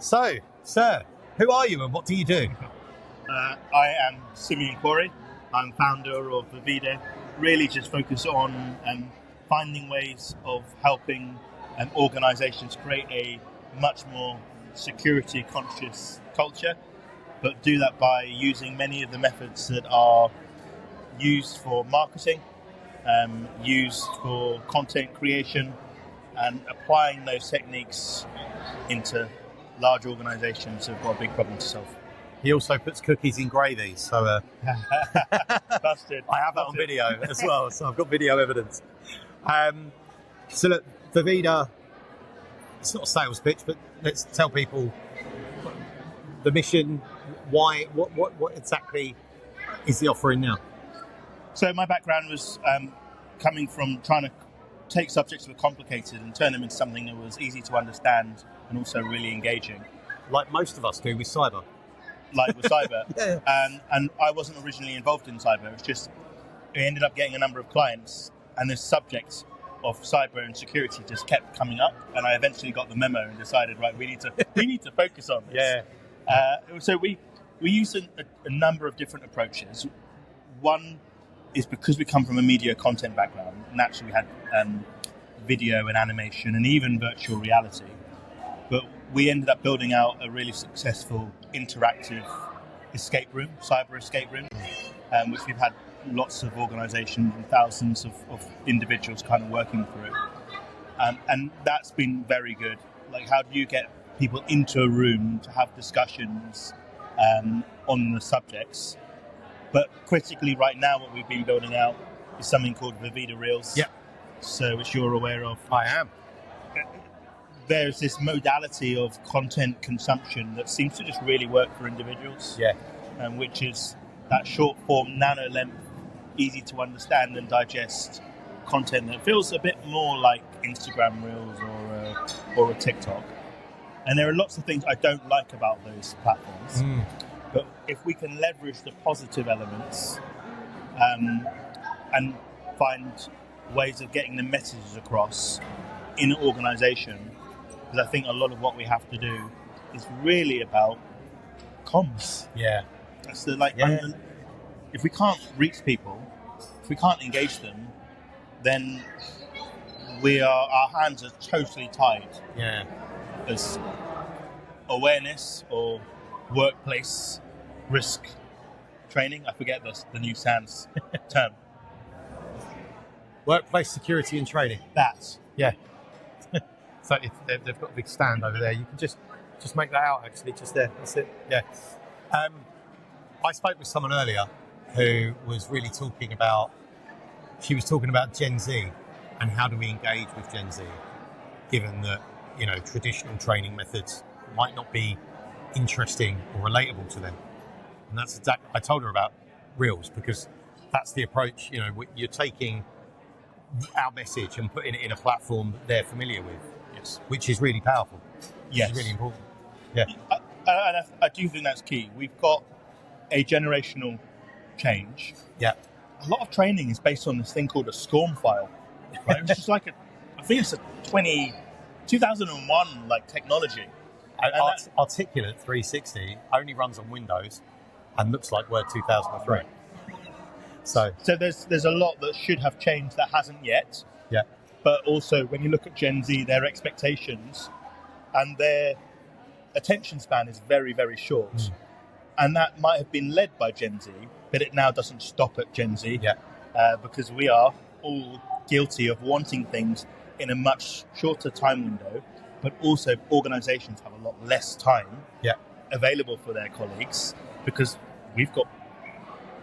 So, sir, who are you and what do you do? I am Simeon Quarrie. I'm founder of Vivida. Really just focus on finding ways of helping organisations create a much more security conscious culture, but do that by using many of the methods that are used for marketing, used for content creation, and applying those techniques into large organisations who've got a big problem to solve. He also puts cookies in gravy, so Busted. I have that on video as well, so I've got video evidence. So look, Vivida, it's not a sales pitch, but let's tell people the mission, why, what exactly is the offering now? So my background was coming from trying to take subjects that were complicated and turn them into something that was easy to understand and also really engaging. Like most of us do with cyber. Like with cyber. Yeah. And I wasn't originally involved in cyber. It was just, I ended up getting a number of clients and this subject of cyber and security just kept coming up. And I eventually got the memo and decided, right, we need to focus on this. Yeah. So we use a number of different approaches. One is because we come from a media content background, naturally we had video and animation and even virtual reality. But we ended up building out a really successful interactive escape room, cyber escape room, which we've had lots of organisations and thousands of individuals kind of working through. And that's been very good. Like, how do you get people into a room to have discussions on the subjects? But critically right now, what we've been building out is something called Vivida Reels. Yeah. So, which you're aware of. I am. There's this modality of content consumption that seems to just really work for individuals. Yeah. Which is that short form, nano length, easy to understand and digest content that feels a bit more like Instagram Reels or a TikTok. And there are lots of things I don't like about those platforms. But if we can leverage the positive elements and find ways of getting the messages across in an organisation, because I think a lot of what we have to do is really about comms. Yeah. That's if we can't reach people, if we can't engage them, then our hands are totally tied. Yeah. As awareness or workplace risk training, I forget the new SANS term. Workplace security and training. That's Yeah. So they've got a big stand over there. You can just make that out, actually, just there. That's it. Yeah. I spoke with someone earlier who was really talking about Gen Z and how do we engage with Gen Z, given that, traditional training methods might not be interesting or relatable to them. And that's exactly, I told her about Reels, because that's the approach, you're taking our message and putting it in a platform that they're familiar with. Yes. Which is really powerful. Yes. Which is really important. Yeah. I do think that's key. We've got a generational change. Yeah. A lot of training is based on this thing called a SCORM file. Right? Which is I think it's a 2001 technology. Articulate 360 only runs on Windows and looks like Word 2003. Right. So there's a lot that should have changed that hasn't yet. Yeah. But also when you look at Gen Z, their expectations and their attention span is very, very short. And that might have been led by Gen Z, but it now doesn't stop at Gen Z. Yeah. Because we are all guilty of wanting things in a much shorter time window, but also organizations have a lot less time available for their colleagues because we've got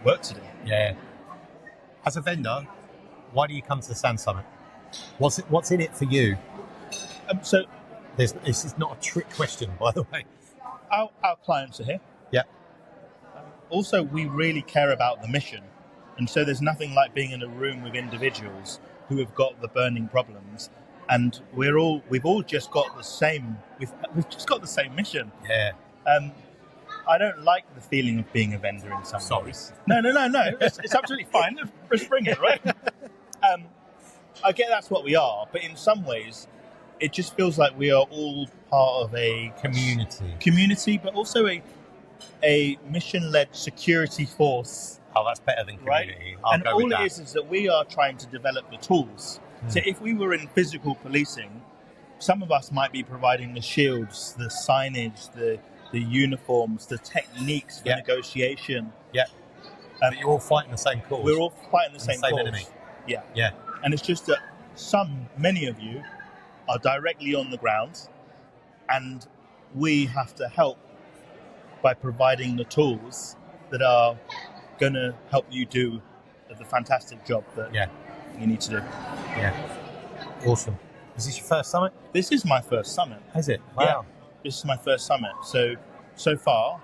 work to do. Yeah. As a vendor, why do you come to the SANS Summit? What's in it for you? So this is not a trick question, by the way. Our clients are here. Yeah. Also, we really care about the mission. And so there's nothing like being in a room with individuals who have got the burning problems. And we've all just got the same, we've just got the same mission. Yeah. I don't like the feeling of being a vendor in some ways. No. It's absolutely fine. Let's bring it, right? I get that's what we are, but in some ways, it just feels like we are all part of a community, but also a mission-led security force. Oh, that's better than community. Right? And all it is that we are trying to develop the tools. So if we were in physical policing, some of us might be providing the shields, the signage, the uniforms, the techniques for negotiation. Yeah. But you're all fighting the same cause. We're all fighting the same cause. enemy. Yeah. Yeah. And it's just that many of you are directly on the ground, and we have to help by providing the tools that are going to help you do the fantastic job that you need to do. Yeah. Awesome. Is this your first summit? This is my first summit. Is it? Wow. Yeah. This is my first summit. So far,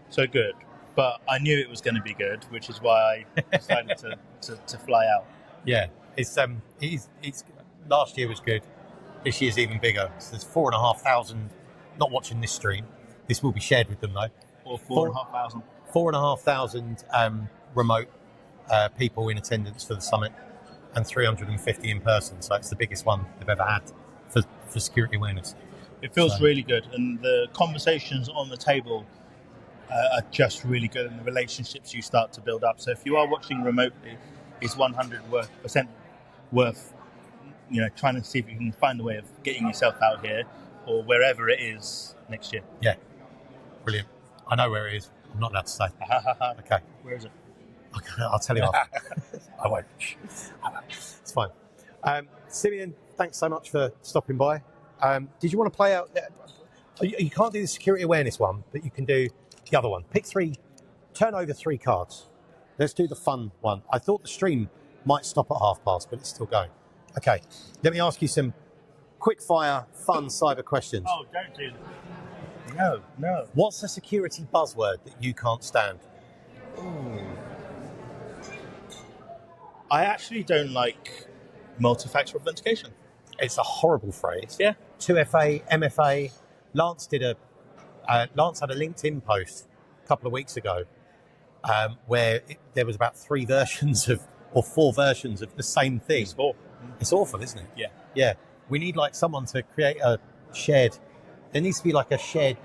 so good. But I knew it was going to be good, which is why I decided to fly out. Yeah. It's last year was good. This year's even bigger. So there's 4,500 not watching this stream. This will be shared with them though. Or 4,500. 4,500 remote people in attendance for the summit, and 350 in person. So it's the biggest one they've ever had for security awareness. It feels really good, and the conversations on the table are just really good, and the relationships you start to build up. So if you are watching remotely, it's 100% worth trying to see if you can find a way of getting yourself out here or wherever it is next year. Yeah, brilliant. I know where it is. I'm not allowed to say. Okay. Where is it? I'll tell you after. I won't. It's fine. Simeon, thanks so much for stopping by. Did you want to play out? You can't do the security awareness one, but you can do the other one. Pick 3, turn over 3 cards. Let's do the fun one. I thought the stream might stop at past, but it's still going. Okay, let me ask you some quick fire, fun cyber questions. Oh, don't do that. No. What's a security buzzword that you can't stand? Ooh. I actually don't like multi-factor authentication. It's a horrible phrase. Yeah. 2FA, MFA. Lance had a LinkedIn post a couple of weeks ago where there was about 3 versions or 4 versions of the same thing. It's 4. It's awful, isn't it? Yeah. Yeah. We need someone to create a shared. There needs to be a shared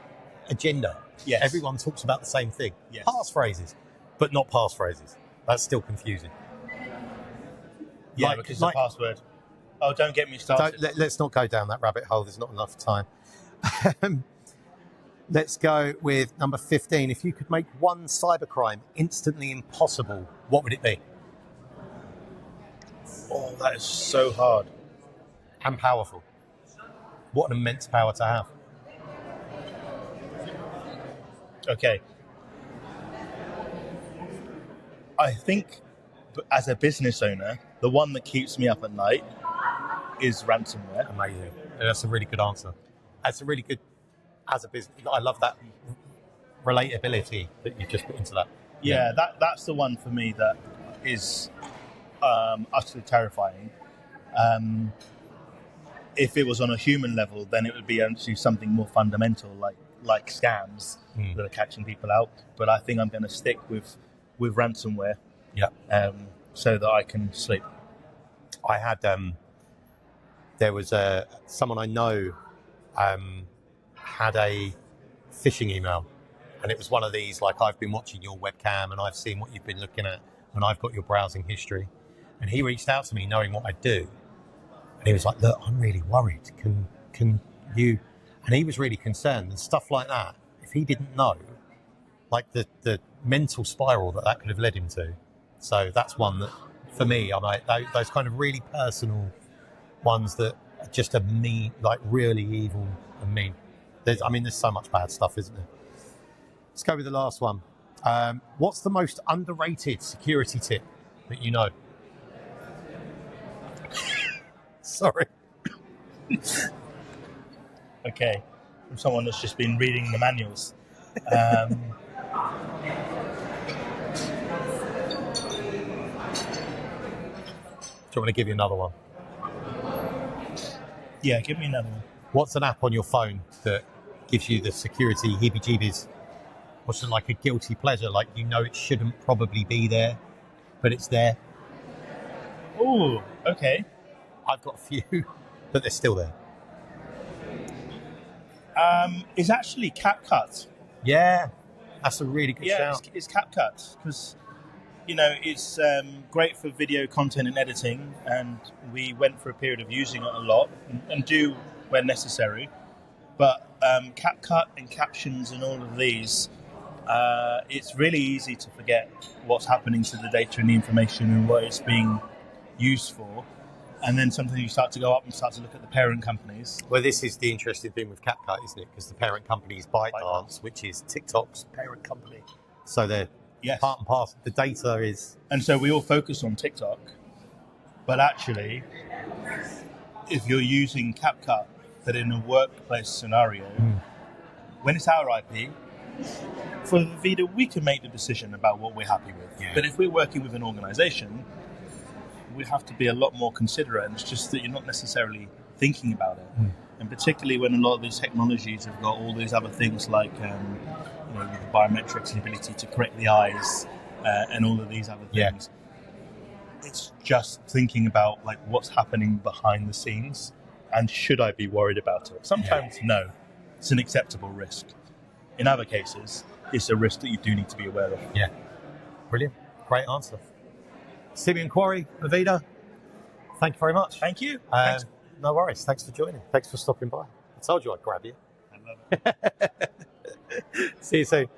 agenda. Yes. Everyone talks about the same thing. Yes. Passphrases, but not passphrases. That's still confusing. Yeah, because the password. Oh, don't get me started. Let's not go down that rabbit hole. There's not enough time. Let's go with number 15. If you could make one cybercrime instantly impossible, what would it be? Oh, that is so hard. And powerful. What an immense power to have. Okay. I think as a business owner, the one that keeps me up at night is ransomware. Amazing. That's a really good answer. That's a really good, as a business, I love that relatability that you just put into that. Yeah, that's the one for me that is utterly terrifying. If it was on a human level, then it would be actually something more fundamental, like scams that are catching people out. But I think I'm going to stick with ransomware. Yeah. So that I can sleep. I had there was someone I know had a phishing email, and it was one of these I've been watching your webcam and I've seen what you've been looking at and I've got your browsing history. And he reached out to me knowing what I do, and he was like, "Look, I'm really worried. Can you?" And he was really concerned and stuff like that. If he didn't know, the mental spiral that could have led him to. So that's one that, for me, I'm those kind of really personal ones that are just a mean, really evil and mean. There's so much bad stuff, isn't there? Let's go with the last one. What's the most underrated security tip that you know? Sorry. Okay. From someone that's just been reading the manuals. Do you want me to give you another one? Yeah, give me another one. What's an app on your phone that gives you the security heebie-jeebies? What's it a guilty pleasure? It shouldn't probably be there, but it's there. Ooh, okay. I've got a few, but they're still there. is actually CapCut. Yeah, that's a really good Yeah, shout. it's CapCut because it's great for video content and editing, and we went for a period of using it a lot and do when necessary. But CapCut and captions and all of these, it's really easy to forget what's happening to the data and the information and what it's being used for. And then sometimes you start to go up and start to look at the parent companies. Well, this is the interesting thing with CapCut, isn't it? Because the parent company is ByteDance, which is TikTok's parent company. So they're part and parcel. The data is... And so we all focus on TikTok, but actually, if you're using CapCut, but in a workplace scenario, when it's our IP, for Vivida, we can make the decision about what we're happy with. Yeah. But if we're working with an organization, we have to be a lot more considerate, and it's just that you're not necessarily thinking about it. And particularly when a lot of these technologies have got all these other things like with the biometrics and ability to correct the eyes and all of these other things. It's just thinking about like what's happening behind the scenes, and should I be worried about it? Sometimes no, it's an acceptable risk. In other cases, it's a risk that you do need to be aware of. Yeah, brilliant, great answer. Simeon Quarrie, Vivida, thank you very much. Thank you. No worries. Thanks for joining. Thanks for stopping by. I told you I'd grab you. I love it. See you soon.